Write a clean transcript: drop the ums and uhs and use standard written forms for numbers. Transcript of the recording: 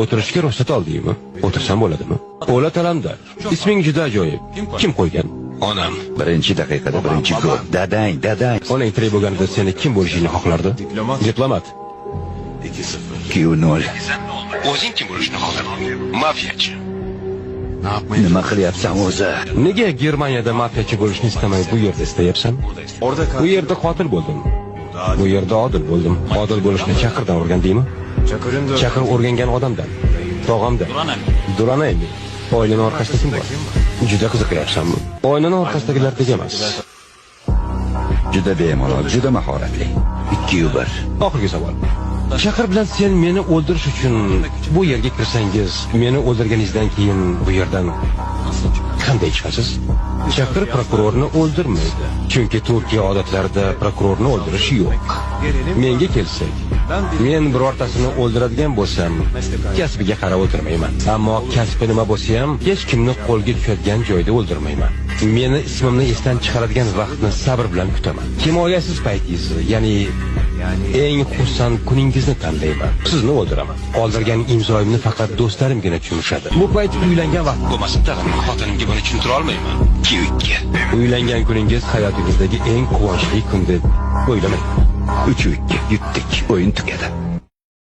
O'tirishga ruxsat oldingmi? O'tirsam bo'ladimi? O'lat alamdar. Isming juda ajoyib. Kim qo'ygan? Onam. Birinchi daqiqada birinchi gol. Dadang. Onang tirik bo'lganida seni kim bo'lishingni xohlardi? Diplomat. 2-0. O'zing kim bo'lishni xohlarding? Mafiyachi. Nima qilyapsan o'zi? Nega Germaniyada mafiyachi bo'lishni istamay bu yerda istayapsan? Bu yerda qotil bo'ldim. Bu yerda odil bo'ldim. Odil bo'lishni Chaqirdan o'rgandingmi? Chaqir o'rgangan odamdan. Tog'amdan. Duranaymi? Oilani orqasida kim bor? Juda qiziqyapsanmi? Oilani orqasidagilardek emas. Juda bemalol, juda mahoratli. 2-1. Oxirgi savol. Chaqir bilan sen meni o'ldirish uchun bu yerga kirsangiz, meni o'ldirganingizdan keyin bu yerdan qanday chiqasiz? Chaqir prokurorni o'ldirmaydi. Chunki Turkiya odatlarida prokurorni o'ldirish yo'q. Menga kelsak, men birortasini o'ldiradigan bo'lsam, kasbiga qarab o'ldirmayman. Ammo kasbi nima bo'lsa ham, hech kimni qo'lga tushadigan joyda o'ldirmayman. Meni ismimni esdan chiqaradigan vaqtni sabr bilan kutaman. Himoyasiz paytingizni, ya'ni eng xursand kuningizni tanlayman. Sizni o'ldiraman. Qoldirgan imzoyimni faqat do'stlarimgina tushunishadi. Bu payt uylangan vaqt bo'lmasa, tag'in xotinimga buni tushuntira olmayman. Uylangan kuningiz hayotingizdagi eng quvonchli kun deb o'ylamang. 3-2 yutdik. O'yin tugadi.